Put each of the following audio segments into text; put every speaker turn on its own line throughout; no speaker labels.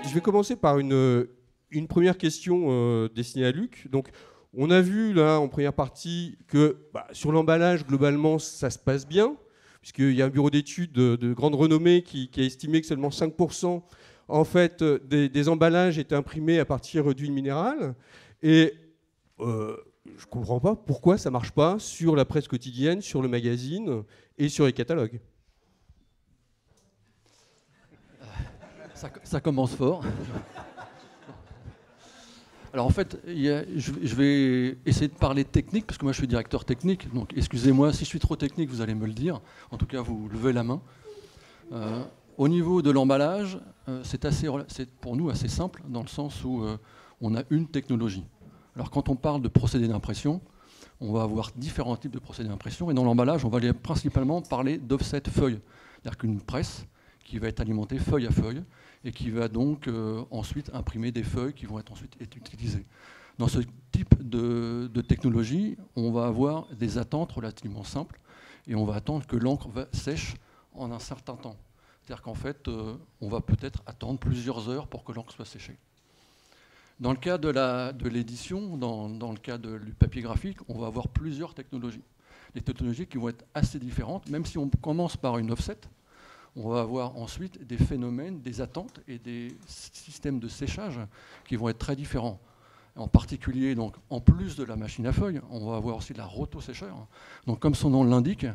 Je vais commencer par une première question destinée à Luc. Donc, on a vu là en première partie que sur l'emballage, globalement, ça se passe bien, puisqu'il y a un bureau d'études de grande renommée qui a estimé que seulement 5% en fait, des emballages étaient imprimés à partir d'huile minérale. Et je ne comprends pas pourquoi ça ne marche pas sur la presse quotidienne, sur le magazine et sur les catalogues.
Ça commence fort. Alors en fait, je vais essayer de parler technique, parce que moi je suis directeur technique, donc excusez-moi, si je suis trop technique, vous allez me le dire. En tout cas, vous levez la main. Au niveau de l'emballage, c'est pour nous assez simple, dans le sens où on a une technologie. Alors quand on parle de procédé d'impression, on va avoir différents types de procédés d'impression, et dans l'emballage, on va principalement parler d'offset feuille, c'est-à-dire qu'une presse qui va être alimentée feuille à feuille, et qui va donc ensuite imprimer des feuilles qui vont être ensuite utilisées. Dans ce type de technologie, on va avoir des attentes relativement simples, et on va attendre que l'encre sèche en un certain temps. C'est-à-dire qu'en fait, on va peut-être attendre plusieurs heures pour que l'encre soit séchée. Dans le cas de l'édition, dans le cas du papier graphique, on va avoir plusieurs technologies. Des technologies qui vont être assez différentes, même si on commence par une offset, on va avoir ensuite des phénomènes, des attentes et des systèmes de séchage qui vont être très différents. En particulier, donc, en plus de la machine à feuille, on va avoir aussi la rotosécheur. Donc, comme son nom l'indique,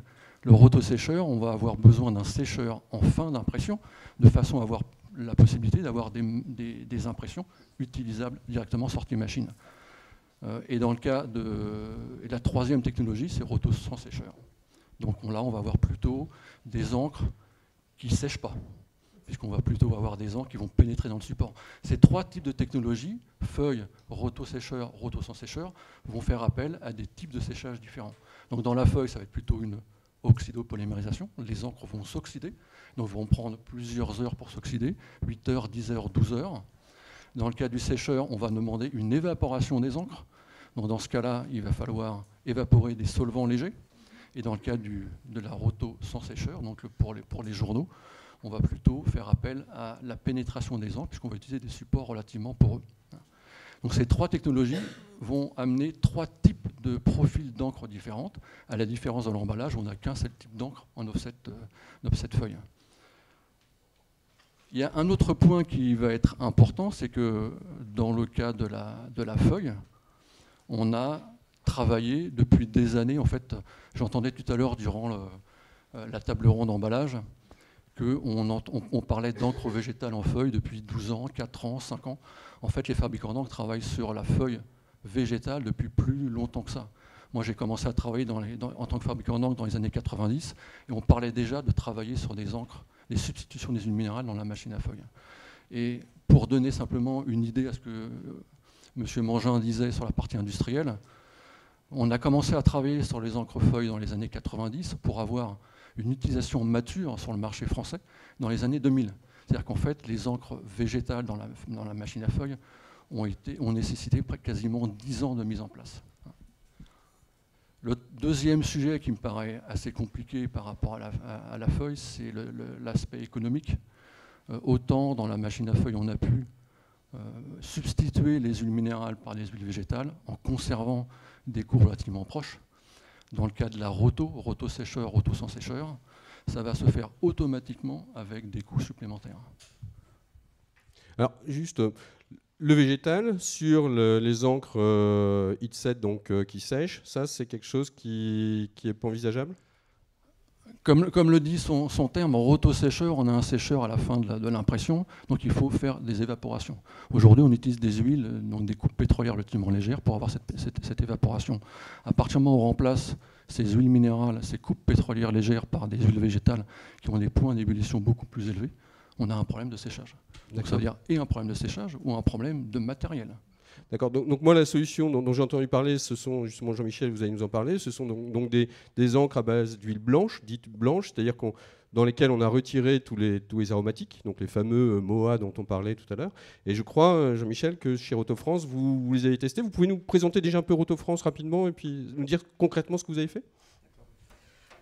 le rotosécheur, on va avoir besoin d'un sécheur en fin d'impression, de façon à avoir la possibilité d'avoir des impressions utilisables directement sorties machine. Et dans le cas de la troisième technologie, c'est roto sans sécheur. Donc là, on va avoir plutôt des encres qui ne sèchent pas, puisqu'on va plutôt avoir des encres qui vont pénétrer dans le support. Ces trois types de technologies, feuille, roto-sécheur, roto sans sécheur, vont faire appel à des types de séchage différents. Donc dans la feuille, ça va être plutôt une oxydopolymérisation. Les encres vont s'oxyder, donc vont prendre plusieurs heures pour s'oxyder, 8 heures, 10 heures, 12 heures. Dans le cas du sécheur, on va demander une évaporation des encres. Donc dans ce cas-là, il va falloir évaporer des solvants légers. Et dans le cas de la roto sans sécheur, donc pour les journaux, on va plutôt faire appel à la pénétration des encres, puisqu'on va utiliser des supports relativement poreux. Donc ces trois technologies vont amener trois types de profils d'encre différentes. À la différence de l'emballage, on n'a qu'un seul type d'encre en offset feuille. Il y a un autre point qui va être important, c'est que dans le cas de la feuille, on a travaillé depuis des années. En fait, j'entendais tout à l'heure durant la table ronde d'emballage qu'on parlait d'encre végétale en feuille depuis 12 ans, 4 ans, 5 ans. En fait, les fabricants d'encre travaillent sur la feuille végétale depuis plus longtemps que ça. Moi, j'ai commencé à travailler en tant que fabricant d'encre dans les années 90, et on parlait déjà de travailler sur des encres, des substitutions des huiles minérales dans la machine à feuille. Et pour donner simplement une idée à ce que M. Mangin disait sur la partie industrielle, on a commencé à travailler sur les encres feuilles dans les années 90 pour avoir une utilisation mature sur le marché français dans les années 2000. C'est-à-dire qu'en fait, les encres végétales dans la machine à feuille ont nécessité quasiment 10 ans de mise en place. Le deuxième sujet qui me paraît assez compliqué par rapport à la feuille, c'est l'aspect économique. Autant dans la machine à feuille, on a pu substituer les huiles minérales par des huiles végétales en conservant des coûts relativement proches. Dans le cas de la roto-sécheur, roto sans sécheur, ça va se faire automatiquement avec des coûts supplémentaires.
Alors, juste, le végétal sur les encres Heat-Set qui sèchent, ça, c'est quelque chose qui n'est pas envisageable ?
Comme le dit son terme, en roto-sécheur, on a un sécheur à la fin de l'impression, donc il faut faire des évaporations. Aujourd'hui, on utilise des huiles, donc des coupes pétrolières relativement légères pour avoir cette évaporation. À partir du moment où on remplace ces huiles minérales, ces coupes pétrolières légères par des huiles végétales qui ont des points d'ébullition beaucoup plus élevés, on a un problème de séchage. Donc ça veut dire et un problème de séchage ou un problème de matériel.
D'accord. Donc moi, la solution dont j'ai entendu parler, ce sont justement, Jean-Michel, vous allez nous en parler, ce sont donc des encres à base d'huile blanche, dites blanches, c'est-à-dire dans lesquelles on a retiré tous les aromatiques, donc les fameux MOA dont on parlait tout à l'heure. Et je crois, Jean-Michel, que chez Roto-France, vous les avez testés. Vous pouvez nous présenter déjà un peu Roto-France rapidement et puis nous dire concrètement ce que vous avez fait ?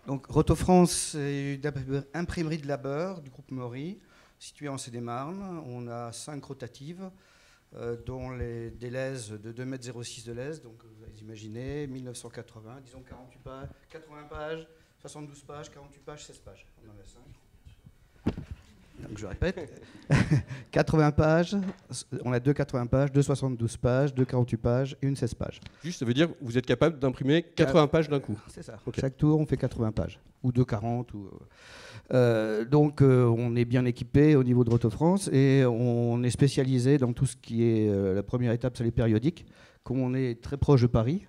Donc Roto-France, c'est une imprimerie de labeur du groupe Maury. située en Seine-et-Marne. On a 5 rotatives, dont des lèzes de 2,06 m de lèse. Donc vous allez imaginer, 1980, disons 48 pages, 80 pages, 72 pages, 48 pages, 16 pages. On en a 5. Donc je répète, 80 pages, on a 2 80 pages, 2 72 pages, 2 48 pages et une 16 pages.
Juste, ça veut dire que vous êtes capable d'imprimer 80 pages d'un coup.
C'est ça.
Okay.
Chaque tour, on fait 80 pages, ou 2 40. Donc on est bien équipé au niveau de Roto-France et on est spécialisé dans tout ce qui est la première étape, c'est les périodiques. Comme on est très proche de Paris,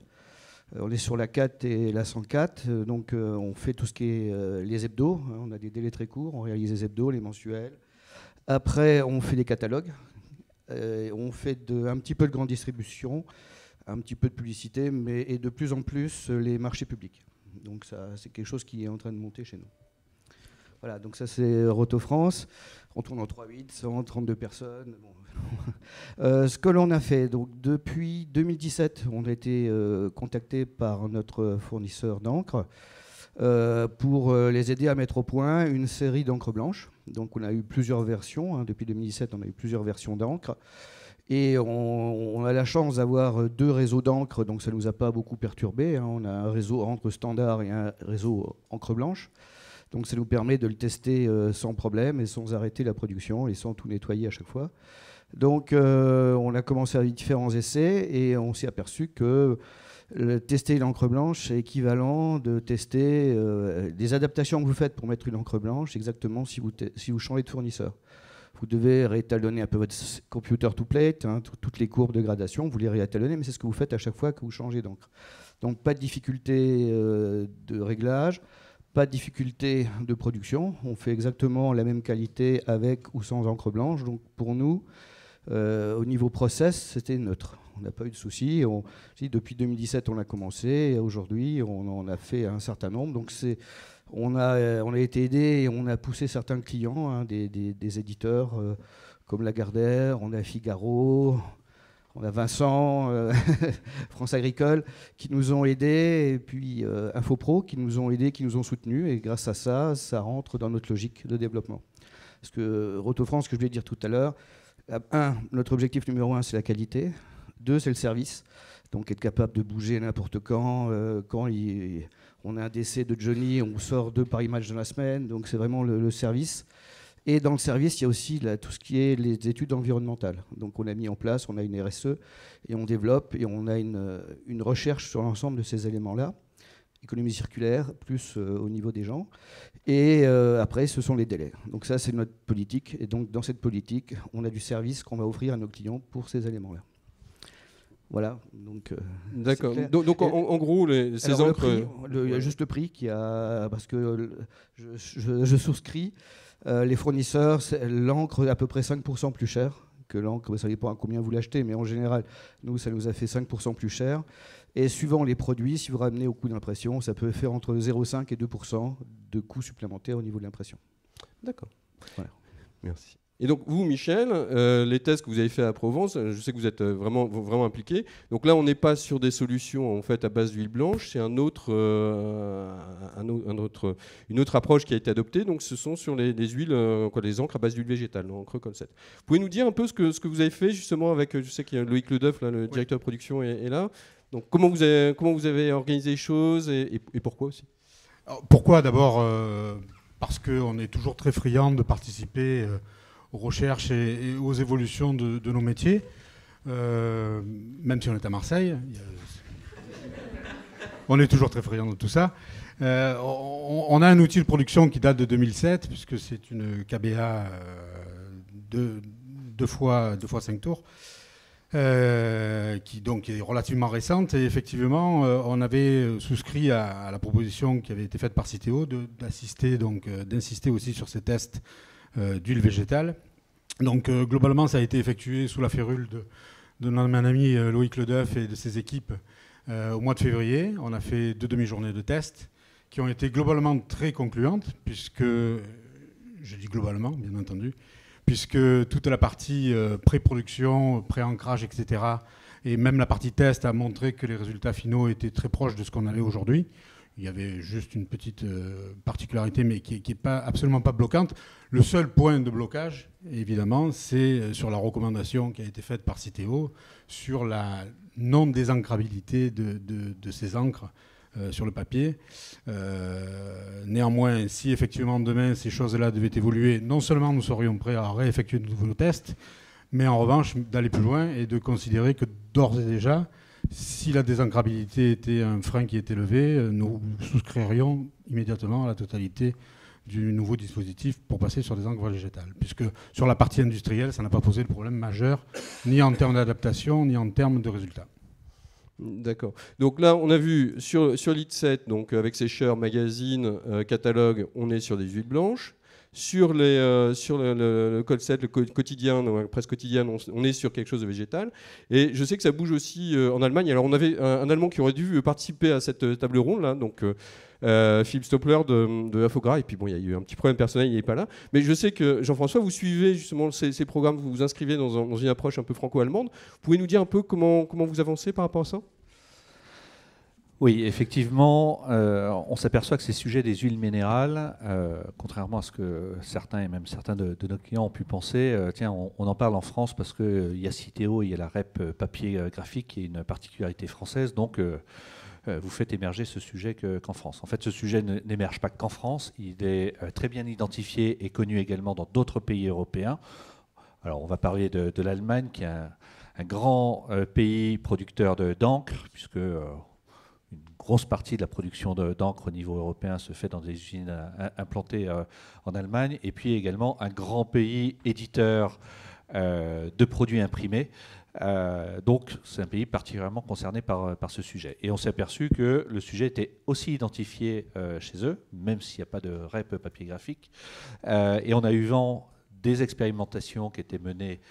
on est sur la 4 et la 104, donc on fait tout ce qui est les hebdos. On a des délais très courts, on réalise les hebdos, les mensuels. Après, on fait des catalogues, on fait un petit peu de grande distribution, un petit peu de publicité, et de plus en plus les marchés publics. Donc ça, c'est quelque chose qui est en train de monter chez nous. Voilà, donc ça c'est Roto-France. On tourne en 3/8, 132 personnes. Bon. Ce que l'on a fait, donc depuis 2017, on a été contacté par notre fournisseur d'encre pour les aider à mettre au point une série d'encre blanche. Donc on a eu plusieurs versions, hein, depuis 2017 on a eu plusieurs versions d'encre. Et on a la chance d'avoir 2 réseaux d'encre, donc ça ne nous a pas beaucoup perturbé, hein. On a un réseau encre standard et un réseau encre blanche. Donc ça nous permet de le tester sans problème et sans arrêter la production et sans tout nettoyer à chaque fois. Donc on a commencé à différents essais et on s'est aperçu que tester l'encre blanche est équivalent de tester des adaptations que vous faites pour mettre une encre blanche, exactement si vous changez de fournisseur. Vous devez réétalonner un peu votre computer to plate, hein, toutes les courbes de gradation, vous les réétalonnez, mais c'est ce que vous faites à chaque fois que vous changez d'encre. Donc pas de difficulté de réglage, pas de difficulté de production. On fait exactement la même qualité avec ou sans encre blanche. Donc pour nous, au niveau process, c'était neutre. On n'a pas eu de soucis. Depuis 2017, on a commencé. Et aujourd'hui, on en a fait un certain nombre. Donc on a été aidé et on a poussé certains clients, hein, des éditeurs comme Lagardère, on a Figaro, on a Vincent, France Agricole, qui nous ont aidés, et puis Infopro, qui nous ont aidés, qui nous ont soutenus. Et grâce à ça, ça rentre dans notre logique de développement. Parce que Roto-France, ce que je voulais dire tout à l'heure, notre objectif numéro 1, c'est la qualité. 2, c'est le service. Donc être capable de bouger n'importe quand. On a un décès de Johnny, on sort 2 par image dans la semaine. Donc c'est vraiment le service. Et dans le service, il y a aussi tout ce qui est les études environnementales. Donc on a mis en place, on a une RSE et on développe et on a une recherche sur l'ensemble de ces éléments-là. Économie circulaire, plus au niveau des gens. Et après, ce sont les délais. Donc ça, c'est notre politique. Et donc dans cette politique, on a du service qu'on va offrir à nos clients pour ces éléments-là. Voilà.
D'accord. Donc en gros, ces encres...
Il y a juste le prix parce que je souscris. Les fournisseurs, l'encre est à peu près 5% plus cher que l'encre. Ça dépend à combien vous l'achetez, mais en général, nous, ça nous a fait 5% plus cher. Et suivant les produits, si vous ramenez au coût d'impression, ça peut faire entre 0,5 et 2% de coûts supplémentaires au niveau de l'impression.
D'accord.
Voilà.
Merci. Et donc vous, Michel, les tests que vous avez fait à Provence, je sais que vous êtes vraiment impliqué. Donc là, on n'est pas sur des solutions en fait à base d'huile blanche, c'est une autre approche qui a été adoptée. Donc ce sont sur les huiles, les encres à base d'huile végétale, encre Concept. Vous pouvez nous dire un peu ce que vous avez fait justement avec, je sais qu'il y a Loïc Ledeuf, là, le directeur de production, est là. Donc comment vous avez organisé les choses et pourquoi aussi?
Alors, pourquoi d'abord parce qu'on est toujours très friand de participer aux recherches et aux évolutions de nos métiers, même si on est à Marseille. On est toujours très friand de tout ça. On a un outil de production qui date de 2007, puisque c'est une KBA 2 fois 5 tours, qui donc est relativement récente. Et effectivement, on avait souscrit à la proposition qui avait été faite par Citeo d'insister aussi sur ces tests d'huile végétale. Donc globalement, ça a été effectué sous la férule de mon ami Loïc Ledeuf et de ses équipes au mois de février. On a fait 2 demi-journées de tests qui ont été globalement très concluantes, puisque, je dis globalement, bien entendu, puisque toute la partie pré-production, pré-ancrage, etc., et même la partie test a montré que les résultats finaux étaient très proches de ce qu'on avait aujourd'hui. Il y avait juste une petite particularité, mais qui n'est absolument pas bloquante. Le seul point de blocage, évidemment, c'est sur la recommandation qui a été faite par Citeo sur la non-désancrabilité de ces encres sur le papier. Néanmoins, si effectivement demain ces choses-là devaient évoluer, non seulement nous serions prêts à réeffectuer de nouveaux tests, mais en revanche d'aller plus loin et de considérer que d'ores et déjà, si la désancrabilité était un frein qui était levé, nous souscririons immédiatement à la totalité du nouveau dispositif pour passer sur des encres végétales. Puisque sur la partie industrielle, ça n'a pas posé de problème majeur, ni en termes d'adaptation, ni en termes de résultats.
D'accord. Donc là, on a vu sur l'IT7, donc avec sécheur, magazine, catalogue, on est sur des huiles blanches. Sur le code 7, le quotidien, la presse quotidienne, on est sur quelque chose de végétal. Et je sais que ça bouge aussi en Allemagne. Alors on avait un Allemand qui aurait dû participer à cette table ronde là, donc Philippe Stoppler de Infogra. Et puis bon, il y a eu un petit problème personnel, il n'est pas là. Mais je sais que Jean-François, vous suivez justement ces programmes, vous vous inscrivez dans une approche un peu franco-allemande. Vous pouvez nous dire un peu comment vous avancez par rapport à ça ?
Oui, effectivement, on s'aperçoit que ces sujets des huiles minérales, contrairement à ce que certains et même certains de nos clients ont pu penser, tiens, on en parle en France parce qu'il y a Citeo, il y a la REP papier graphique qui est une particularité française, donc vous faites émerger ce sujet qu'en France. En fait, ce sujet n'émerge pas qu'en France, il est très bien identifié et connu également dans d'autres pays européens. Alors, on va parler de l'Allemagne, qui est un grand pays producteur d'encre, puisque une grosse partie de la production d'encre au niveau européen se fait dans des usines implantées en Allemagne, et puis également un grand pays éditeur de produits imprimés. Donc c'est un pays particulièrement concerné par ce sujet. Et on s'est aperçu que le sujet était aussi identifié chez eux, même s'il n'y a pas de REP papier graphique. Et on a eu vent des expérimentations qui étaient menées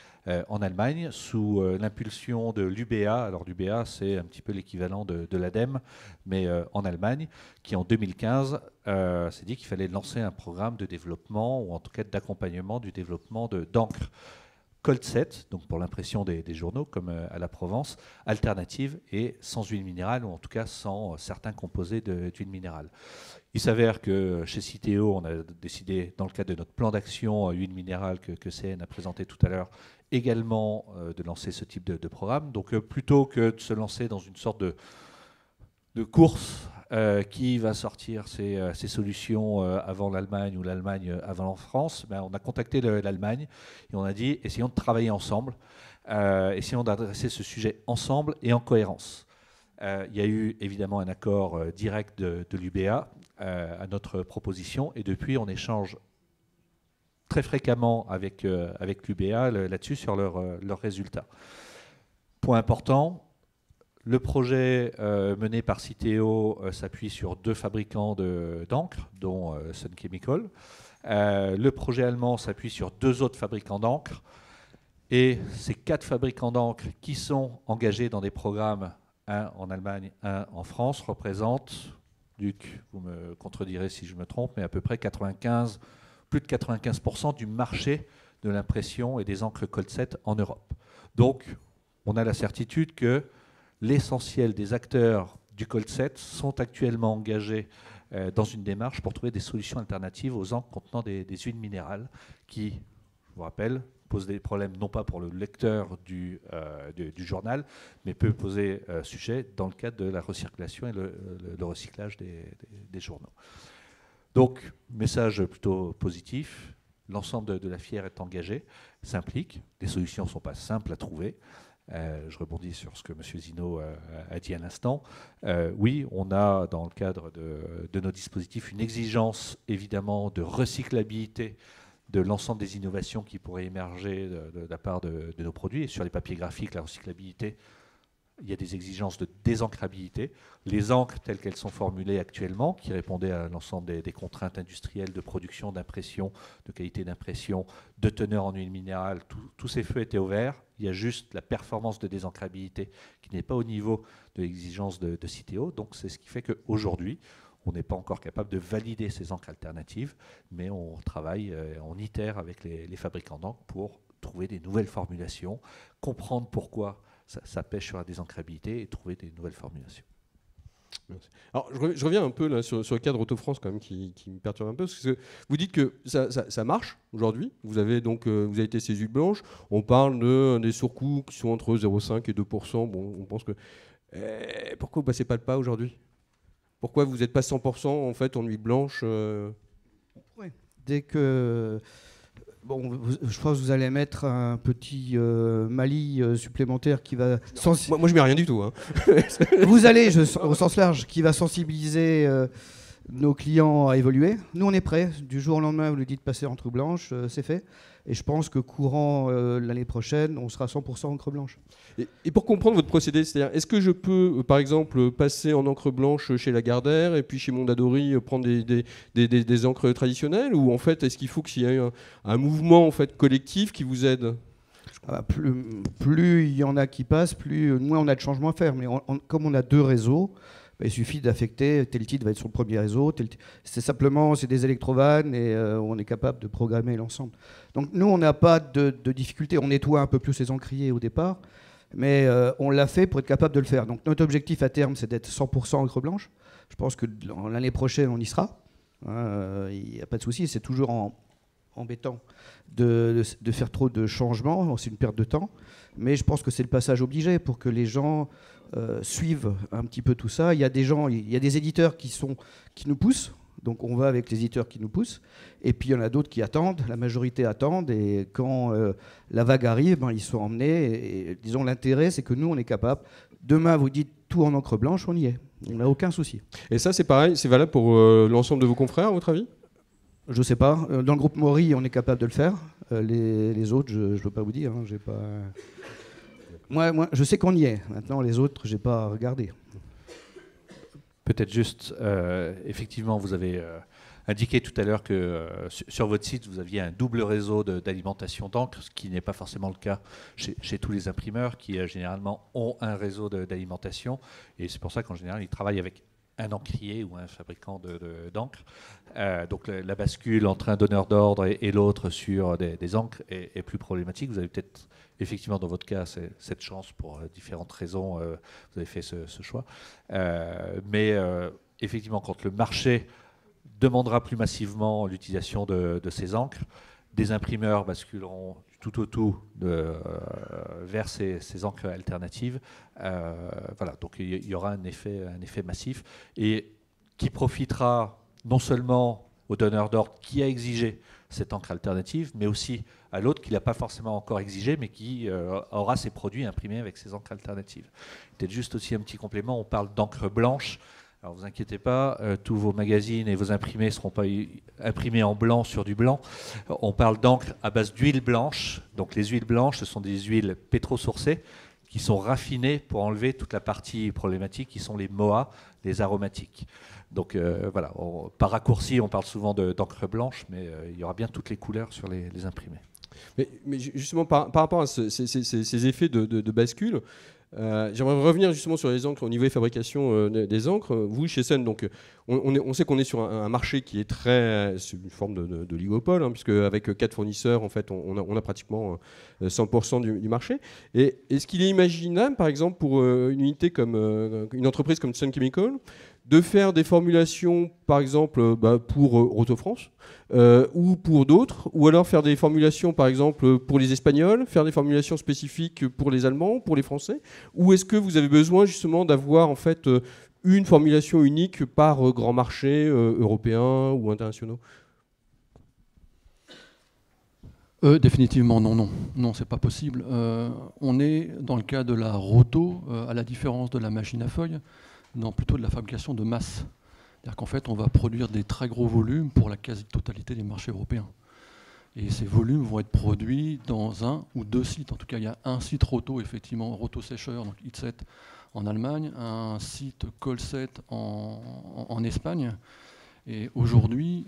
en Allemagne sous l'impulsion de l'UBA. Alors l'UBA, c'est un petit peu l'équivalent de l'ADEME, mais en Allemagne, qui en 2015 s'est dit qu'il fallait lancer un programme de développement, ou en tout cas d'accompagnement du développement d'encre cold set, donc pour l'impression des journaux, comme à la Provence, alternative et sans huile minérale, ou en tout cas sans certains composés d'huile minérale. Il s'avère que chez Citeo, on a décidé, dans le cadre de notre plan d'action huile minérale que CN a présenté tout à l'heure, également de lancer ce type de programme. Donc plutôt que de se lancer dans une sorte de course qui va sortir ces solutions avant l'Allemagne ou l'Allemagne avant la France, ben, on a contacté l'Allemagne et on a dit essayons de travailler ensemble, essayons d'adresser ce sujet ensemble et en cohérence. Il y a eu évidemment un accord direct de l'UBA à notre proposition, et depuis on échange très fréquemment avec l'UBA là-dessus sur leurs résultats. Point important, le projet mené par Citeo s'appuie sur 2 fabricants d'encre, dont Sun Chemical. Le projet allemand s'appuie sur 2 autres fabricants d'encre. Et ces 4 fabricants d'encre qui sont engagés dans des programmes, un en Allemagne, un en France, représentent, Luc, vous me contredirez si je me trompe, mais à peu près plus de 95% du marché de l'impression et des encres cold set en Europe. Donc, on a la certitude que l'essentiel des acteurs du cold set sont actuellement engagés dans une démarche pour trouver des solutions alternatives aux encres contenant des huiles minérales qui, je vous rappelle, posent des problèmes non pas pour le lecteur du journal, mais peut poser sujet dans le cadre de la recirculation et le recyclage des journaux. Donc, message plutôt positif, l'ensemble de la filière est engagé, s'implique, les solutions ne sont pas simples à trouver. Je rebondis sur ce que M. Zino a dit à l'instant. Oui, on a dans le cadre de nos dispositifs une exigence évidemment de recyclabilité de l'ensemble des innovations qui pourraient émerger de la part de nos produits. Et sur les papiers graphiques, la recyclabilité, il y a des exigences de désancrabilité. Les encres telles qu'elles sont formulées actuellement, qui répondaient à l'ensemble des contraintes industrielles de production, d'impression, de qualité d'impression, de teneur en huile minérale, tous ces feux étaient ouverts. Il y a juste la performance de désancrabilité qui n'est pas au niveau de l'exigence de Citeo. Donc c'est ce qui fait qu'aujourd'hui, on n'est pas encore capable de valider ces encres alternatives, mais on travaille, on itère avec les fabricants d'encre pour trouver des nouvelles formulations, comprendre pourquoi ça pêche sur la désancrabilité et trouver des nouvelles formulations.
Merci. Alors, je reviens un peu là, sur le cadre Auto-France quand même qui me perturbe un peu. Parce que vous dites que ça marche aujourd'hui. Vous avez testé ces huiles blanches. On parle des surcoûts qui sont entre 0,5 et 2%. Bon, on pense que... pourquoi vous ne passez pas le pas aujourd'hui? Pourquoi vous n'êtes pas 100% en fait en huile blanche
Oui. Dès que... Bon, je pense que vous allez mettre un petit Mali supplémentaire qui va...
Moi, je mets rien du tout. Hein.
Vous allez, au sens large, qui va sensibiliser nos clients à évoluer. Nous, on est prêts. Du jour au lendemain, vous lui dites passer encre blanche, c'est fait. Et je pense que courant l'année prochaine, on sera 100% encre blanche.
Et pour comprendre votre procédé, c'est-à-dire, est-ce que je peux, par exemple, passer en encre blanche chez Lagardère et puis chez Mondadori prendre des encres traditionnelles, ou en fait, est-ce qu'il faut qu'il y ait un mouvement en fait collectif qui vous aide?
Plus il y en a qui passent, moins on a de changements à faire. Mais comme on a 2 réseaux, il suffit d'affecter, tel titre va être sur le premier réseau, c'est des électrovannes et on est capable de programmer l'ensemble. Donc nous, on n'a pas de difficulté. On nettoie un peu plus les encriers au départ, mais on l'a fait pour être capable de le faire. Donc notre objectif à terme, c'est d'être 100% encre blanche. Je pense que l'année prochaine, on y sera. Il n'y a pas de souci, c'est toujours embêtant de faire trop de changements, c'est une perte de temps. Mais je pense que c'est le passage obligé pour que les gens... suivent un petit peu tout ça. Il y a des éditeurs qui nous poussent, donc on va avec les éditeurs qui nous poussent, et puis il y en a d'autres qui attendent, la majorité attendent, et quand la vague arrive, ils sont emmenés, et disons l'intérêt c'est que nous on est capable, demain vous dites tout en encre blanche, on y est, on n'a aucun souci.
Et ça c'est pareil, c'est valable pour l'ensemble de vos confrères à votre avis?
Je sais pas, dans le groupe Maury on est capable de le faire, les autres je ne peux pas vous dire, j'ai pas... Moi, je sais qu'on y est. Maintenant, les autres, j'ai pas regardé.
Peut-être juste, effectivement, vous avez indiqué tout à l'heure que sur votre site, vous aviez un double réseau d'alimentation d'encre, ce qui n'est pas forcément le cas chez tous les imprimeurs, qui généralement ont un réseau d'alimentation. Et c'est pour ça qu'en général, ils travaillent avec un encrier ou un fabricant d'encre. Donc la bascule entre un donneur d'ordre et l'autre sur des encres est plus problématique. Vous avez peut-être, effectivement, dans votre cas, cette chance pour différentes raisons, vous avez fait ce choix. Mais effectivement, quand le marché demandera plus massivement l'utilisation de ces encres, des imprimeurs basculeront tout au tout vers ces encres alternatives. Voilà, donc il y aura un effet massif et qui profitera non seulement au donneur d'ordre qui a exigé cette encre alternative, mais aussi à l'autre qui ne l'a pas forcément encore exigé, mais qui aura ses produits imprimés avec ces encres alternatives. Peut-être juste aussi un petit complément, on parle d'encre blanche. Alors vous inquiétez pas, tous vos magazines et vos imprimés ne seront pas imprimés en blanc sur du blanc. On parle d'encre à base d'huile blanche. Donc les huiles blanches, ce sont des huiles pétrosourcées qui sont raffinées pour enlever toute la partie problématique qui sont les MOA, les aromatiques. Donc voilà, par raccourci, on parle souvent d'encre blanche, mais il y aura bien toutes les couleurs sur les imprimés.
Mais justement, par rapport à ces effets de bascule, j'aimerais revenir justement sur les encres au niveau des fabrications des encres. Vous, chez Sun, donc, on sait qu'on est sur un marché qui est c'est une forme de oligopole, hein, puisque avec 4 fournisseurs, en fait, on a pratiquement 100% du marché. Et est-ce qu'il est imaginable, par exemple, pour une unité comme une entreprise comme Sun Chemical, de faire des formulations, par exemple, pour Auto-France ou pour d'autres, ou alors faire des formulations, par exemple, pour les Espagnols, faire des formulations spécifiques pour les Allemands, pour les Français, ou est-ce que vous avez besoin justement d'avoir en fait une formulation unique par grand marché européen ou internationaux?
Définitivement non, c'est pas possible. On est dans le cas de la roto, à la différence de la machine à feuille, dans plutôt de la fabrication de masse. C'est-à-dire qu'en fait, on va produire des très gros volumes pour la quasi-totalité des marchés européens. Et ces volumes vont être produits dans 1 ou 2 sites. En tout cas, il y a un site roto, effectivement, roto-sécheur, donc Hitset en Allemagne, un site Colset en Espagne. Et aujourd'hui,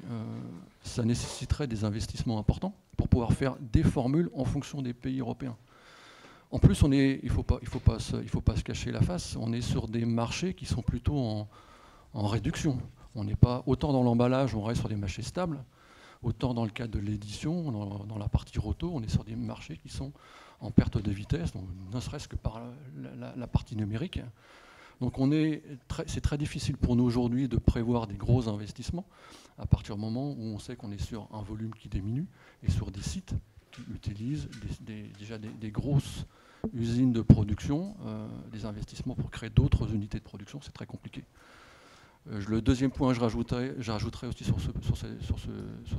ça nécessiterait des investissements importants pour pouvoir faire des formules en fonction des pays européens. En plus, il ne faut pas se cacher la face, on est sur des marchés qui sont plutôt en réduction. On n'est pas autant dans l'emballage, on reste sur des marchés stables, autant dans le cadre de l'édition, dans la partie roto, on est sur des marchés qui sont en perte de vitesse, donc ne serait-ce que par la partie numérique. Donc c'est très difficile pour nous aujourd'hui de prévoir des gros investissements à partir du moment où on sait qu'on est sur un volume qui diminue et sur des sites qui utilisent déjà des grosses usines de production, des investissements pour créer d'autres unités de production, c'est très compliqué. Le deuxième point que je rajouterais aussi sur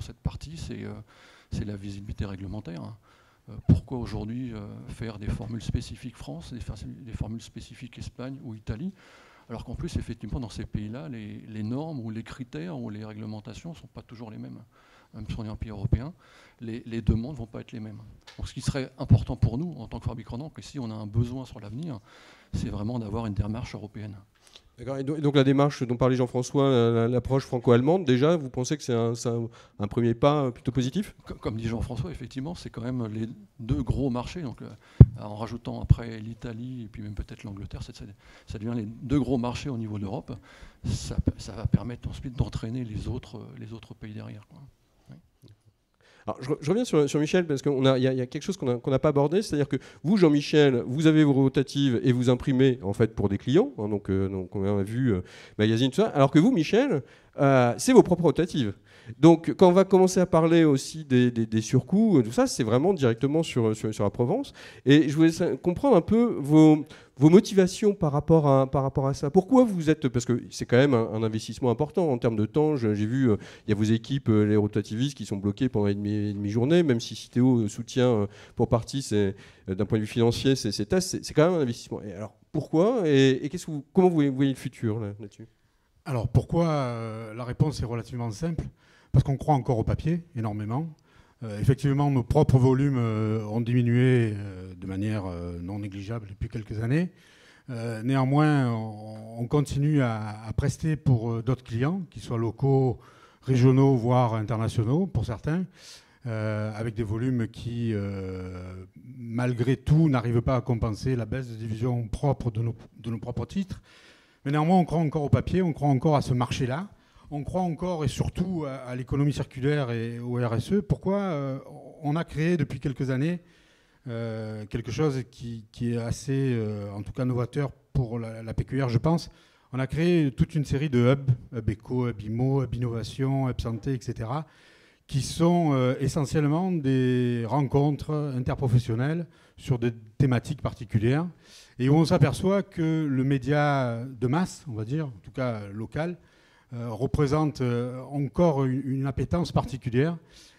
cette partie, c'est la visibilité réglementaire. Pourquoi aujourd'hui faire des formules spécifiques France, des formules spécifiques Espagne ou Italie, alors qu'en plus, effectivement, dans ces pays-là, les normes ou les critères ou les réglementations ne sont pas toujours les mêmes. Même si on est un pays européen, les demandes ne vont pas être les mêmes. Donc ce qui serait important pour nous, en tant que fabricant, que si on a un besoin sur l'avenir, c'est vraiment d'avoir une démarche européenne.
D'accord. Et donc la démarche dont parlait Jean-François, l'approche franco-allemande, déjà, vous pensez que c'est un premier pas plutôt positif ?
Comme dit Jean-François, effectivement, c'est quand même les deux gros marchés. Donc, en rajoutant après l'Italie et puis même peut-être l'Angleterre, ça devient les deux gros marchés au niveau de l'Europe. Ça va permettre ensuite d'entraîner les autres pays derrière, quoi.
Alors, je reviens sur Michel, parce qu'il y a quelque chose qu'on n'a pas abordé, c'est-à-dire que vous, Jean-Michel, vous avez vos rotatives et vous imprimez en fait pour des clients, hein, donc on a vu magazine, tout ça, alors que vous, Michel, c'est vos propres rotatives. Donc quand on va commencer à parler aussi des surcoûts, tout ça, c'est vraiment directement sur la Provence. Et je voulais comprendre un peu vos motivations par rapport à ça. Pourquoi vous êtes... Parce que c'est quand même un investissement important en termes de temps. J'ai vu, il y a vos équipes, les rotativistes, qui sont bloquées pendant une demi-journée, même si Citeo soutient pour partie, d'un point de vue financier, ces tests, c'est quand même un investissement. Et alors pourquoi et comment vous voyez le futur là-dessus ?
Alors pourquoi la réponse est relativement simple. Parce qu'on croit encore au papier, énormément. Effectivement, nos propres volumes ont diminué de manière non négligeable depuis quelques années. Néanmoins, on continue à prester pour d'autres clients, qu'ils soient locaux, régionaux, voire internationaux, pour certains, avec des volumes qui, malgré tout, n'arrivent pas à compenser la baisse de division propre de nos propres titres. Mais néanmoins, on croit encore au papier, on croit encore à ce marché-là. On croit encore et surtout à l'économie circulaire et au RSE. Pourquoi on a créé depuis quelques années quelque chose qui est assez, en tout cas, novateur pour la PQR, je pense. On a créé toute une série de hubs, Hub Eco, Hub Immo, Hub Innovation, Hub Santé, etc., qui sont essentiellement des rencontres interprofessionnelles sur des thématiques particulières et où on s'aperçoit que le média de masse, on va dire, en tout cas local, représente encore une appétence particulière.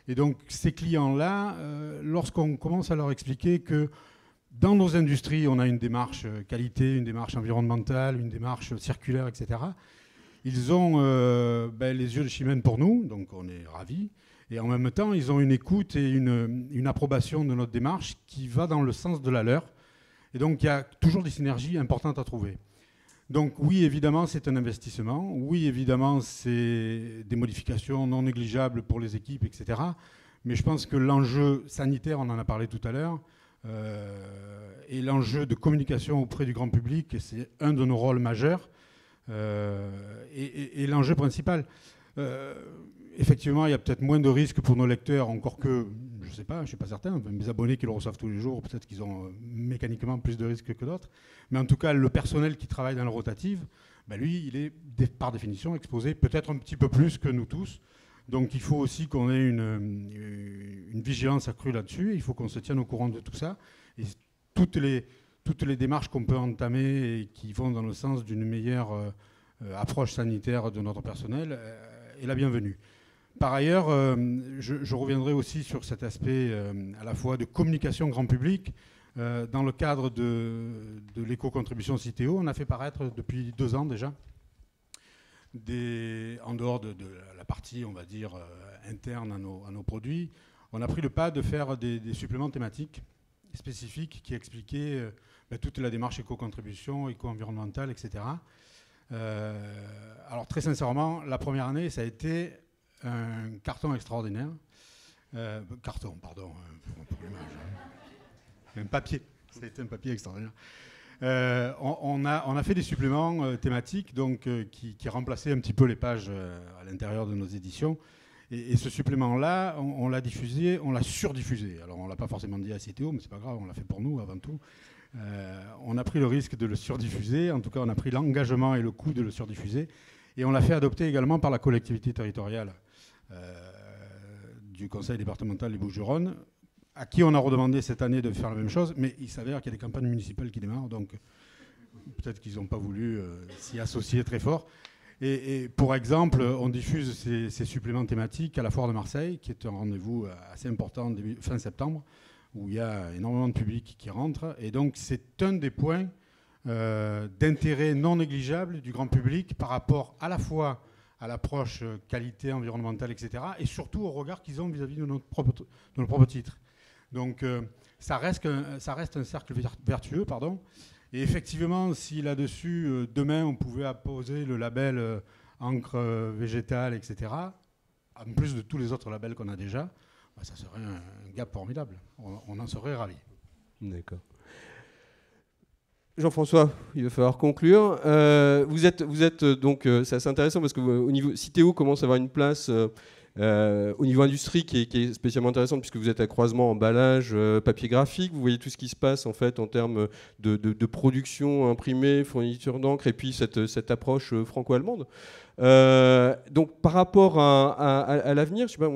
Et donc ces clients-là, lorsqu'on commence à leur expliquer que dans nos industries, on a une démarche qualité, une démarche environnementale, une démarche circulaire, etc., ils ont les yeux de chimène pour nous, donc on est ravis. Et en même temps, ils ont une écoute et une approbation de notre démarche qui va dans le sens de la leur. Et donc il y a toujours des synergies importantes à trouver. Donc oui, évidemment, c'est un investissement. Oui, évidemment, c'est des modifications non négligeables pour les équipes, etc. Mais je pense que l'enjeu sanitaire, on en a parlé tout à l'heure, et l'enjeu de communication auprès du grand public, c'est un de nos rôles majeurs, et l'enjeu principal. Effectivement, il y a peut-être moins de risques pour nos lecteurs, encore que, je ne sais pas, je ne suis pas certain, mes abonnés qui le reçoivent tous les jours, peut-être qu'ils ont mécaniquement plus de risques que d'autres. Mais en tout cas, le personnel qui travaille dans la rotative, lui, il est par définition exposé peut-être un petit peu plus que nous tous. Donc il faut aussi qu'on ait une vigilance accrue là-dessus, il faut qu'on se tienne au courant de tout ça. Et toutes les démarches qu'on peut entamer et qui vont dans le sens d'une meilleure approche sanitaire de notre personnel est la bienvenue. Par ailleurs, je reviendrai aussi sur cet aspect à la fois de communication grand public. Dans le cadre de l'éco-contribution Citeo, on a fait paraître depuis 2 ans déjà, en dehors de la partie, on va dire, interne à nos produits, on a pris le pas de faire des suppléments thématiques spécifiques qui expliquaient toute la démarche éco-contribution, éco-environnementale, etc. Alors très sincèrement, la première année, ça a été un carton extraordinaire. Carton, pardon, pour l'image. Un papier, ça a été un papier extraordinaire. On a fait des suppléments thématiques donc, qui remplaçaient un petit peu les pages à l'intérieur de nos éditions. Et ce supplément-là, on l'a diffusé, on l'a surdiffusé. Alors on ne l'a pas forcément dit à Citeo, mais c'est pas grave, on l'a fait pour nous avant tout. On a pris le risque de le surdiffuser, en tout cas on a pris l'engagement et le coût de le surdiffuser, et on l'a fait adopter également par la collectivité territoriale du conseil départemental des Bouches-du-Rhône, à qui on a redemandé cette année de faire la même chose, mais il s'avère qu'il y a des campagnes municipales qui démarrent, donc peut-être qu'ils n'ont pas voulu s'y associer très fort. Et pour exemple, on diffuse ces suppléments thématiques à la Foire de Marseille, qui est un rendez-vous assez important fin septembre, où il y a énormément de public qui rentre. Et donc, c'est un des points d'intérêt non négligeable du grand public par rapport à la fois à l'approche qualité environnementale, etc., et surtout au regard qu'ils ont vis-à-vis de notre propre titre. Donc, ça reste un cercle vertueux, pardon. Et effectivement, si là-dessus, demain, on pouvait apposer le label encre végétale, etc., en plus de tous les autres labels qu'on a déjà, bah, ça serait un gap formidable. On en serait ravis.
D'accord. Jean-François, il va falloir conclure. Vous êtes donc, c'est assez intéressant parce que au niveau Citeo commence à avoir une place au niveau industrie qui est spécialement intéressante puisque vous êtes à croisement emballage, papier graphique. Vous voyez tout ce qui se passe en fait en termes de production imprimée, fourniture d'encre et puis cette approche franco-allemande. Donc par rapport à l'avenir, je sais pas,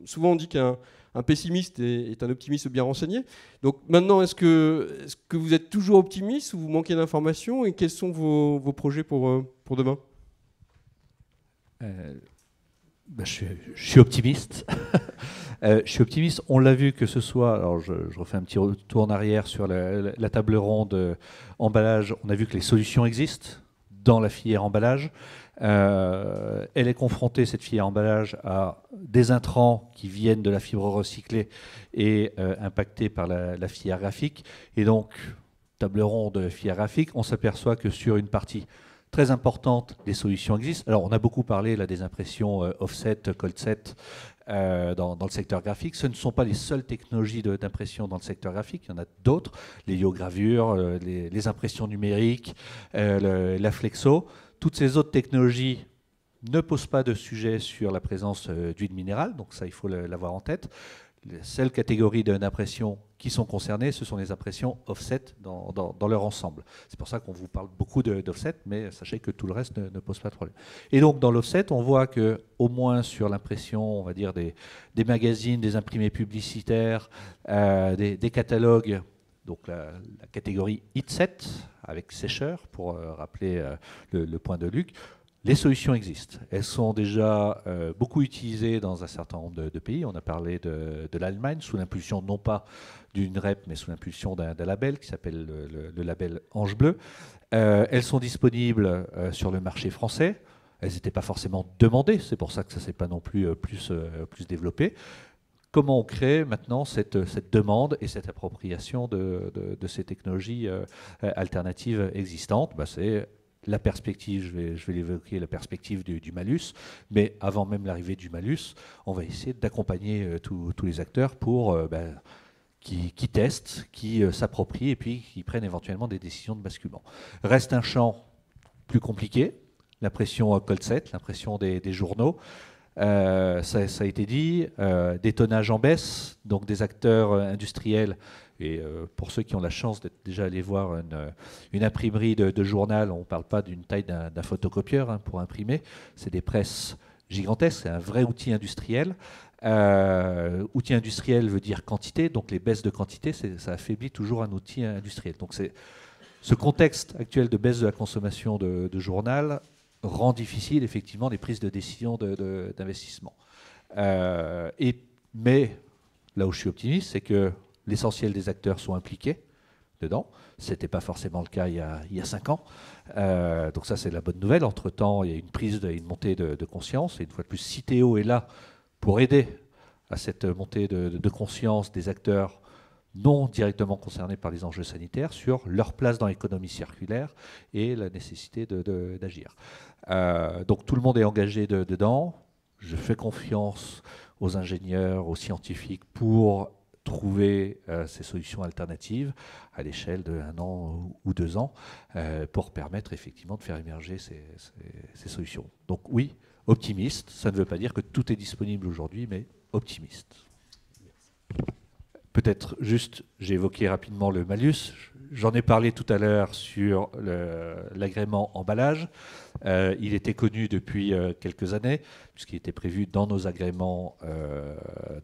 souvent on dit qu'un pessimiste est un optimiste bien renseigné. Donc maintenant, est-ce que vous êtes toujours optimiste ou vous manquez d'informations et quels sont vos projets pour demain ?
Je suis optimiste. Je suis optimiste. On l'a vu que ce soit, alors je refais un petit retour en arrière sur la table ronde emballage, on a vu que les solutions existent dans la filière emballage. Elle est confrontée, cette filière emballage, à des intrants qui viennent de la fibre recyclée et impactés par la filière graphique. Et donc, table ronde filière graphique, on s'aperçoit que sur une partie très importante, des solutions existent. Alors, on a beaucoup parlé là, des impressions offset, cold set dans le secteur graphique. Ce ne sont pas les seules technologies d'impression dans le secteur graphique. Il y en a d'autres, les liogravures, les impressions numériques, la flexo. Toutes ces autres technologies ne posent pas de sujet sur la présence d'huile minérale, donc ça, il faut l'avoir en tête. Les seules catégories d'impression qui sont concernées, ce sont les impressions offset dans leur ensemble. C'est pour ça qu'on vous parle beaucoup d'offset, mais sachez que tout le reste ne pose pas de problème. Et donc, dans l'offset, on voit qu'au moins sur l'impression, on va dire, des magazines, des imprimés publicitaires, des catalogues, donc la catégorie heatset, avec sécheur, pour rappeler le point de Luc, les solutions existent. Elles sont déjà beaucoup utilisées dans un certain nombre de pays. On a parlé de l'Allemagne, sous l'impulsion non pas d'une REP, mais sous l'impulsion d'un label qui s'appelle le label Ange Bleu. Elles sont disponibles sur le marché français. Elles n'étaient pas forcément demandées, c'est pour ça que ça ne s'est pas non plus plus développé. Comment on crée maintenant cette demande et cette appropriation de ces technologies alternatives existantes? C'est la perspective, je vais l'évoquer, la perspective du malus, mais avant même l'arrivée du malus, on va essayer d'accompagner tous les acteurs pour qui testent, qui s'approprient et puis qui prennent éventuellement des décisions de basculement. Reste un champ plus compliqué, l'impression cold set, l'impression des journaux. Ça a été dit, des tonnages en baisse, donc des acteurs industriels. Et pour ceux qui ont la chance d'être déjà allés voir une imprimerie de journal, on ne parle pas d'une taille d'un photocopieur pour imprimer, c'est des presses gigantesques, c'est un vrai outil industriel. Outil industriel veut dire quantité, donc les baisses de quantité, ça affaiblit toujours un outil industriel. Donc ce contexte actuel de baisse de la consommation de journal rend difficile effectivement les prises de décision d'investissement. Mais là où je suis optimiste, c'est que l'essentiel des acteurs sont impliqués dedans. Ce n'était pas forcément le cas il y a 5 ans. Donc ça, c'est la bonne nouvelle. Entre-temps, il y a une montée de conscience. Et une fois de plus, Citeo est là pour aider à cette montée de conscience des acteurs non directement concernés par les enjeux sanitaires sur leur place dans l'économie circulaire et la nécessité d'agir. Donc tout le monde est engagé dedans. Je fais confiance aux ingénieurs, aux scientifiques pour trouver ces solutions alternatives à l'échelle d'1 an ou 2 ans pour permettre effectivement de faire émerger ces solutions. Donc oui, optimiste, ça ne veut pas dire que tout est disponible aujourd'hui, mais optimiste. Peut-être juste, j'ai évoqué rapidement le malus. J'en ai parlé tout à l'heure sur l'agrément emballage. Il était connu depuis quelques années, puisqu'il était prévu dans nos agréments,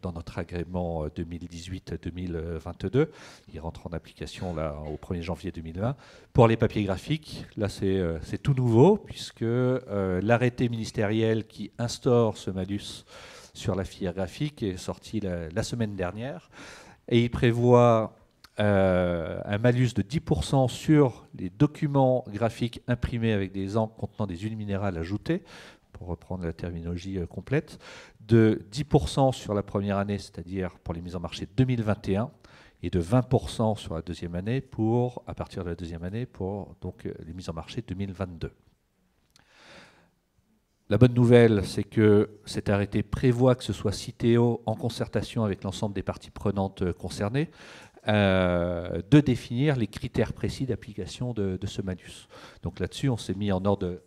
dans notre agrément 2018-2022. Il rentre en application là, au 1er janvier 2020. Pour les papiers graphiques, là c'est tout nouveau, puisque l'arrêté ministériel qui instaure ce malus sur la filière graphique est sorti la semaine dernière. Et il prévoit un malus de 10% sur les documents graphiques imprimés avec des encres contenant des huiles minérales ajoutées, pour reprendre la terminologie complète, de 10% sur la première année, c'est-à-dire pour les mises en marché 2021, et de 20% sur la deuxième année, à partir de la deuxième année, pour donc, les mises en marché 2022. La bonne nouvelle, c'est que cet arrêté prévoit que ce soit Citeo, en concertation avec l'ensemble des parties prenantes concernées, de définir les critères précis d'application de ce malus. Donc là-dessus, on s'est mis en ordre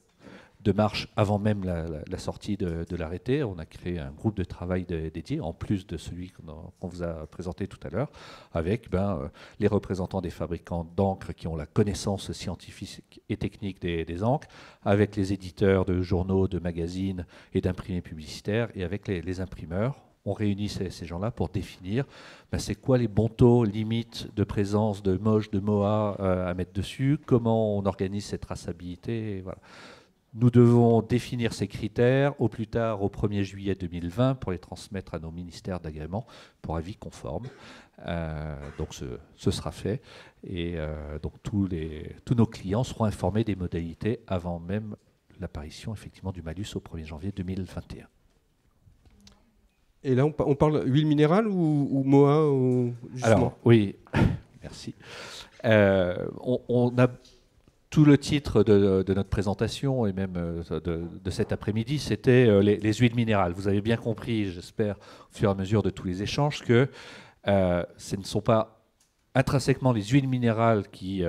de marche avant même la sortie de l'arrêté. On a créé un groupe de travail dédié, en plus de celui qu'on vous a présenté tout à l'heure, avec les représentants des fabricants d'encre qui ont la connaissance scientifique et technique des encres, avec les éditeurs de journaux, de magazines et d'imprimés publicitaires, et avec les imprimeurs. On réunit ces gens-là pour définir c'est quoi les bons taux limites de présence de MOJ, de MOA à mettre dessus, comment on organise cette traçabilité. Voilà. Nous devons définir ces critères au plus tard au 1er juillet 2020 pour les transmettre à nos ministères d'agrément pour avis conforme. Donc ce sera fait. Et donc tous nos clients seront informés des modalités avant même l'apparition effectivement du malus au 1er janvier 2021.
Et là, on parle huile minérale ou MOA
Alors, oui, merci. On a tout le titre de notre présentation et même de cet après-midi, c'était les huiles minérales. Vous avez bien compris, j'espère, au fur et à mesure de tous les échanges, que ce ne sont pas intrinsèquement les huiles minérales qui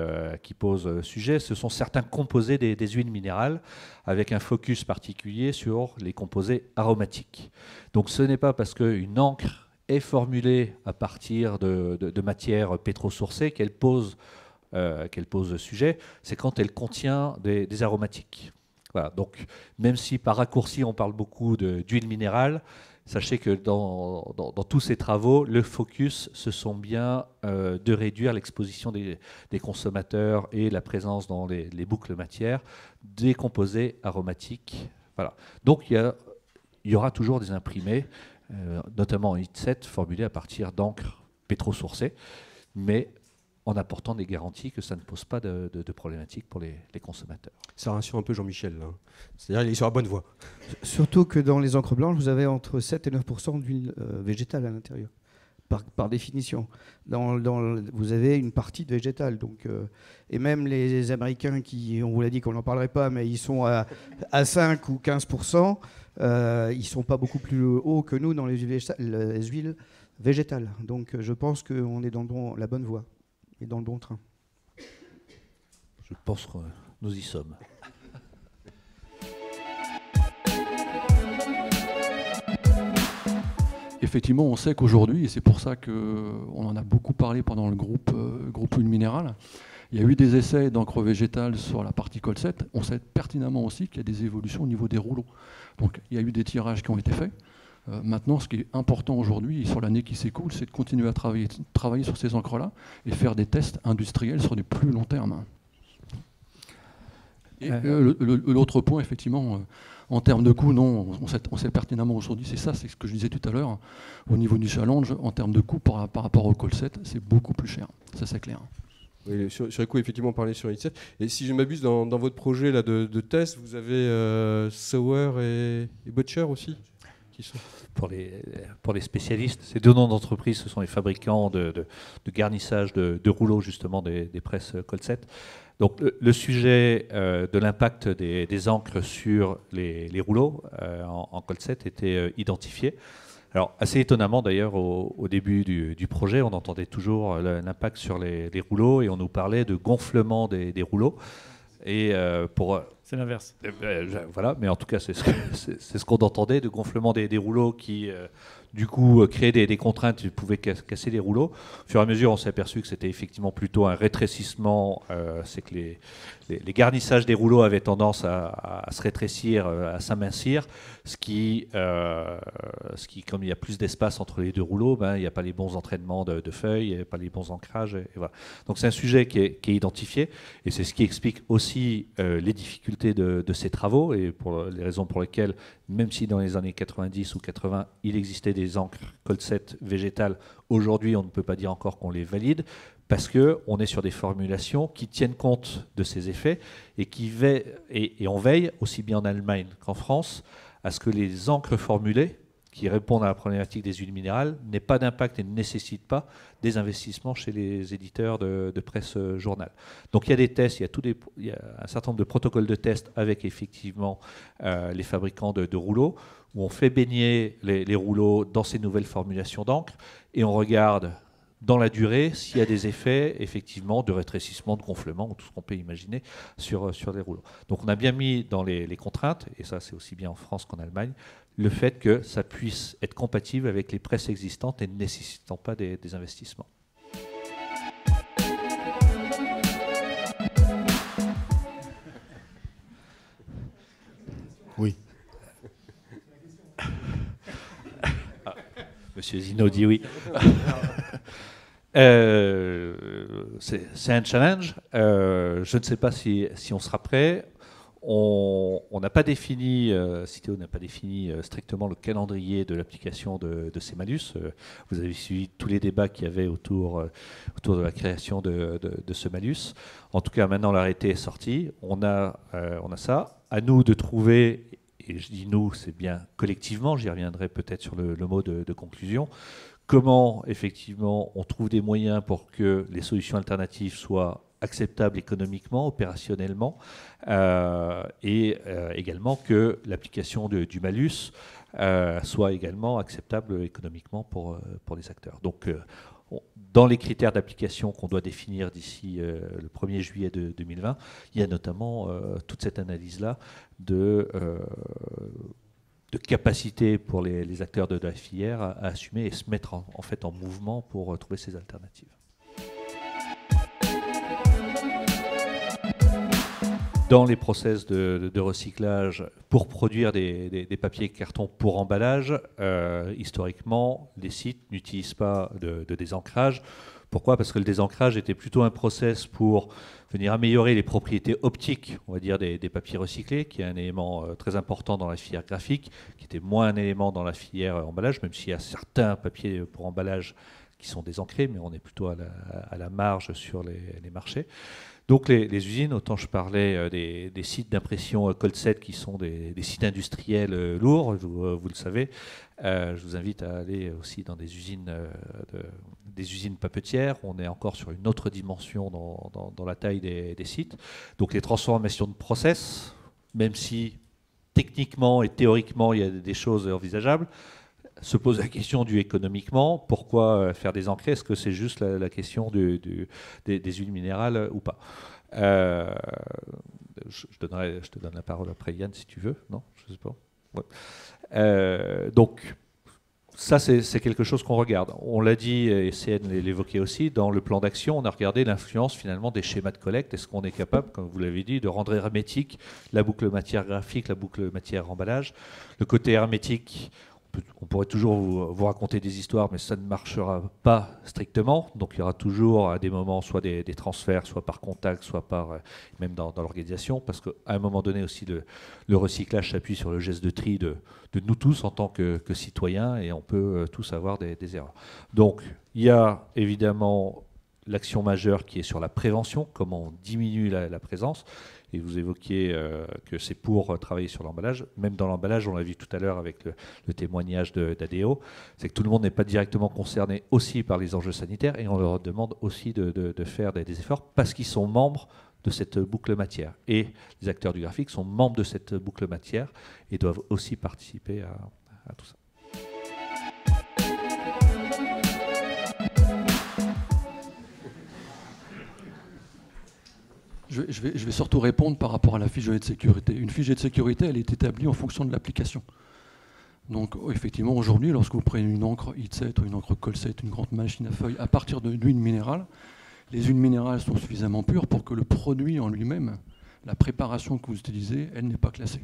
posent sujet, ce sont certains composés des huiles minérales avec un focus particulier sur les composés aromatiques. Donc ce n'est pas parce qu'une encre est formulée à partir de matières pétrosourcées qu'elle pose sujet, c'est quand elle contient des aromatiques. Voilà, donc même si par raccourci on parle beaucoup d'huile minérale, sachez que dans tous ces travaux, le focus, ce sont bien de réduire l'exposition des consommateurs et la présence dans les boucles matières des composés aromatiques. Voilà. Donc il y aura toujours des imprimés, notamment en HIT7, formulés à partir d'encre pétrosourcée, mais en apportant des garanties que ça ne pose pas de problématiques pour les consommateurs.
Ça rassure un peu Jean-Michel, là. C'est-à-dire qu'il est sur la bonne voie.
Surtout que dans les encres blanches, vous avez entre 7 et 9% d'huile végétale à l'intérieur, par définition. Vous avez une partie de végétale. Donc, et même les Américains, on vous l'a dit qu'on n'en parlerait pas, mais ils sont à 5 ou 15%, ils ne sont pas beaucoup plus hauts que nous dans les huiles végétales. Donc je pense qu'on est dans la bonne voie et dans le bon train.
Je pense que nous y sommes.
Effectivement, on sait qu'aujourd'hui, et c'est pour ça qu'on en a beaucoup parlé pendant le groupe huile minérale, il y a eu des essais d'encre végétale sur la partie colset. On sait pertinemment aussi qu'il y a des évolutions au niveau des rouleaux. Donc il y a eu des tirages qui ont été faits. Maintenant, ce qui est important aujourd'hui, sur l'année qui s'écoule, c'est de continuer à travailler sur ces encres-là et faire des tests industriels sur des plus longs termes. Et l'autre point, effectivement, en termes de coût, non, on sait pertinemment aujourd'hui, c'est ce que je disais tout à l'heure, au niveau du challenge, en termes de coût par rapport au colset, c'est beaucoup plus cher, ça c'est clair.
Oui, sur les coûts, effectivement, on parlait sur HIT7. Et si je ne m'abuse, dans votre projet là, de test, vous avez Sauer et Butcher aussi qui sont...
Pour les spécialistes, ces deux noms d'entreprise, ce sont les fabricants de garnissage de rouleaux, justement, des presses colset. Donc le sujet de l'impact des encres sur les rouleaux en colset était identifié. Alors assez étonnamment d'ailleurs au début du projet, on entendait toujours l'impact sur les rouleaux et on nous parlait de gonflement des rouleaux. Et pour
C'est l'inverse.
Voilà, mais en tout cas, c'est ce qu'on entendait, de gonflement des rouleaux qui, du coup, créaient des contraintes qui pouvaient casser les rouleaux. Au fur et à mesure, on s'est aperçu que c'était effectivement plutôt un rétrécissement, c'est que les garnissages des rouleaux avaient tendance à se rétrécir, à s'amincir, ce qui, comme il y a plus d'espace entre les deux rouleaux, il n'y a pas les bons entraînements de feuilles, il n'y a pas les bons ancrages. Et voilà. Donc c'est un sujet qui est identifié, et c'est ce qui explique aussi les difficultés de ces travaux, et pour les raisons pour lesquelles, même si dans les années 90 ou 80, il existait des encres Colset végétales, aujourd'hui on ne peut pas dire encore qu'on les valide, parce qu'on est sur des formulations qui tiennent compte de ces effets et on veille, aussi bien en Allemagne qu'en France, à ce que les encres formulées, qui répondent à la problématique des huiles minérales, n'aient pas d'impact et ne nécessitent pas des investissements chez les éditeurs de presse journal. Donc il y a des tests, il y a un certain nombre de protocoles de tests avec effectivement les fabricants de rouleaux, où on fait baigner les rouleaux dans ces nouvelles formulations d'encre, et on regarde dans la durée s'il y a des effets effectivement de rétrécissement, de gonflement, ou tout ce qu'on peut imaginer sur les rouleaux. Donc on a bien mis dans les contraintes, et ça c'est aussi bien en France qu'en Allemagne, le fait que ça puisse être compatible avec les presses existantes et ne nécessitant pas des investissements.
Oui.
Monsieur Zino dit oui. C'est un challenge. Je ne sais pas si on sera prêt. On n'a pas défini, Citeo n'a pas défini strictement le calendrier de l'application de ces malus. Vous avez suivi tous les débats qu'il y avait autour de la création de ce malus. En tout cas, maintenant l'arrêté est sorti. On a ça. À nous de trouver, et je dis nous, c'est bien collectivement, j'y reviendrai peut-être sur le mot de conclusion, comment effectivement on trouve des moyens pour que les solutions alternatives soient acceptable économiquement, opérationnellement, et également que l'application du malus soit également acceptable économiquement pour les acteurs. Donc, dans les critères d'application qu'on doit définir d'ici le 1er juillet 2020, il y a notamment toute cette analyse-là de capacité pour les acteurs de la filière à assumer et se mettre en fait en mouvement pour trouver ces alternatives. Dans les process de recyclage, pour produire des papiers cartons pour emballage, historiquement, les sites n'utilisent pas de désancrage. Pourquoi ? Parce que le désancrage était plutôt un process pour venir améliorer les propriétés optiques, on va dire, des papiers recyclés, qui est un élément très important dans la filière graphique, qui était moins un élément dans la filière emballage, même s'il y a certains papiers pour emballage qui sont désancrés, mais on est plutôt à la marge sur les marchés. Donc les usines, autant je parlais des sites d'impression Colset qui sont des sites industriels lourds, vous le savez. Je vous invite à aller aussi dans des usines papetières. On est encore sur une autre dimension dans la taille des sites. Donc les transformations de process, même si techniquement et théoriquement il y a des choses envisageables, se pose la question du économiquement. Pourquoi faire des encrés? Est-ce que c'est juste la question des huiles minérales ou pas? Je te donne la parole après, Yann, si tu veux. Non, je sais pas. Ouais. Donc, ça, c'est quelque chose qu'on regarde. On l'a dit, et CN l'évoquait aussi, dans le plan d'action, on a regardé l'influence finalement des schémas de collecte. Est-ce qu'on est capable, comme vous l'avez dit, de rendre hermétique la boucle matière graphique, la boucle matière emballage? Le côté hermétique, on pourrait toujours vous raconter des histoires, mais ça ne marchera pas strictement. Donc il y aura toujours à des moments soit des transferts, soit par contact, soit par même dans l'organisation, parce qu'à un moment donné aussi le recyclage s'appuie sur le geste de tri de nous tous en tant que citoyens, et on peut tous avoir des erreurs. Donc il y a évidemment l'action majeure qui est sur la prévention, comment on diminue la présence. Et vous évoquiez que c'est pour travailler sur l'emballage. Même dans l'emballage, on l'a vu tout à l'heure avec le témoignage d'ADO, c'est que tout le monde n'est pas directement concerné aussi par les enjeux sanitaires, et on leur demande aussi de faire des efforts parce qu'ils sont membres de cette boucle matière. Et les acteurs du graphique sont membres de cette boucle matière et doivent aussi participer à tout ça.
Je vais surtout répondre par rapport à la fiche de sécurité. Une fiche de sécurité, elle est établie en fonction de l'application. Donc effectivement, aujourd'hui, lorsque vous prenez une encre HIT7 ou une encre Colset, une grande machine à feuilles, à partir d'huile minérale, les huiles minérales sont suffisamment pures pour que le produit en lui-même, la préparation que vous utilisez, elle n'est pas classée.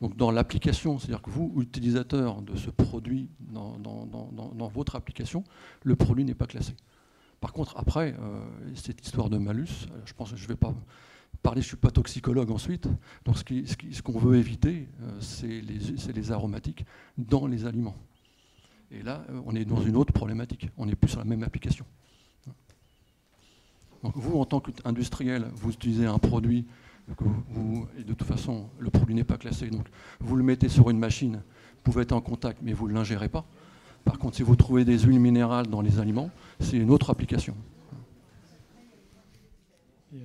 Donc dans l'application, c'est-à-dire que vous, utilisateur de ce produit dans votre application, le produit n'est pas classé. Par contre, après, cette histoire de malus, je pense que je ne vais pas parler, je ne suis pas toxicologue ensuite, donc ce qu'on veut éviter, c'est les aromatiques dans les aliments. Et là, on est dans une autre problématique, on n'est plus sur la même application. Donc vous, en tant qu'industriel, vous utilisez un produit, et de toute façon, le produit n'est pas classé, donc vous le mettez sur une machine, vous pouvez être en contact, mais vous ne l'ingérez pas. Par contre, si vous trouvez des huiles minérales dans les aliments, c'est une autre application.
Il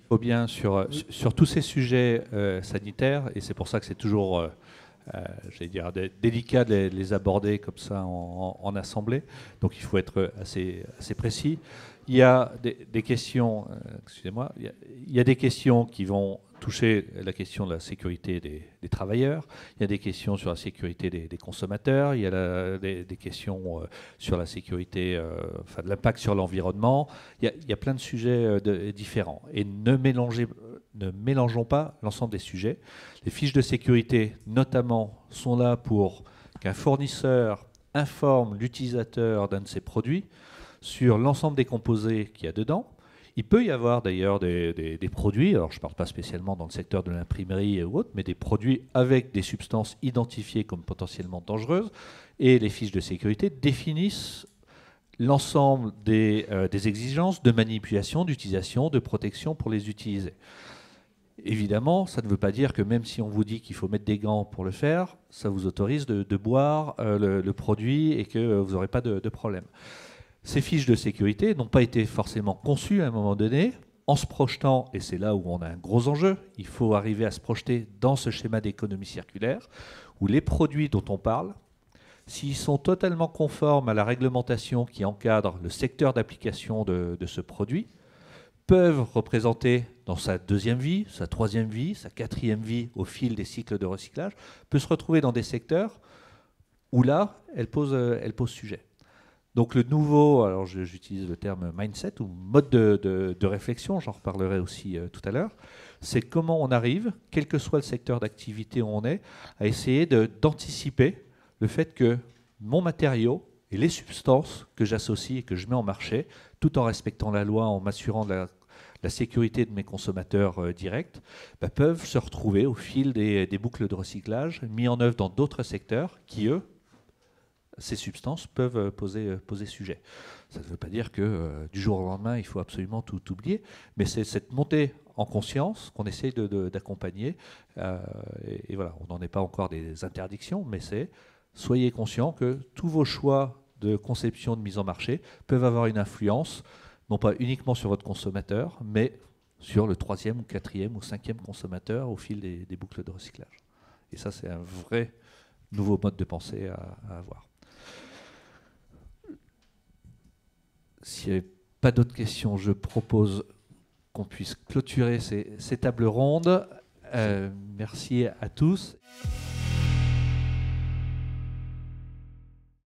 faut bien, sur tous ces sujets sanitaires, et c'est pour ça que c'est toujours j'allais dire, délicat de les aborder comme ça en assemblée, donc il faut être assez précis. Il y a des questions, excusez-moi, il y a des questions qui vont toucher la question de la sécurité des travailleurs, il y a des questions sur la sécurité des consommateurs, il y a des questions sur la sécurité, enfin de l'impact sur l'environnement, il y a plein de sujets différents. Et ne mélangeons pas l'ensemble des sujets. Les fiches de sécurité, notamment, sont là pour qu'un fournisseur informe l'utilisateur d'un de ses produits sur l'ensemble des composés qu'il y a dedans. Il peut y avoir d'ailleurs des produits, alors je ne parle pas spécialement dans le secteur de l'imprimerie ou autre, mais des produits avec des substances identifiées comme potentiellement dangereuses, et les fiches de sécurité définissent l'ensemble des exigences de manipulation, d'utilisation, de protection pour les utiliser. Évidemment, ça ne veut pas dire que même si on vous dit qu'il faut mettre des gants pour le faire, ça vous autorise de boire le produit et que vous n'aurez pas de problème. Ces fiches de sécurité n'ont pas été forcément conçues à un moment donné en se projetant, et c'est là où on a un gros enjeu, il faut arriver à se projeter dans ce schéma d'économie circulaire, où les produits dont on parle, s'ils sont totalement conformes à la réglementation qui encadre le secteur d'application de ce produit, peuvent représenter dans sa deuxième vie, sa troisième vie, sa quatrième vie au fil des cycles de recyclage, peut se retrouver dans des secteurs où là, elle pose sujet. Donc le nouveau, alors j'utilise le terme mindset ou mode de réflexion, j'en reparlerai aussi tout à l'heure, c'est comment on arrive, quel que soit le secteur d'activité où on est, à essayer d'anticiper le fait que mon matériau et les substances que j'associe et que je mets en marché, tout en respectant la loi, en m'assurant de la sécurité de mes consommateurs directs, peuvent se retrouver au fil des boucles de recyclage mis en œuvre dans d'autres secteurs qui, eux, ces substances peuvent poser sujet. Ça ne veut pas dire que du jour au lendemain, il faut absolument tout oublier, mais c'est cette montée en conscience qu'on essaye d'accompagner. Et voilà, on n'en est pas encore des interdictions, mais c'est soyez conscients que tous vos choix de conception, de mise en marché peuvent avoir une influence, non pas uniquement sur votre consommateur, mais sur le 3e ou 4e ou 5e consommateur au fil des boucles de recyclage. Et ça, c'est un vrai nouveau mode de pensée à avoir. S'il n'y avait pas d'autres questions, je propose qu'on puisse clôturer ces tables rondes. Merci à tous.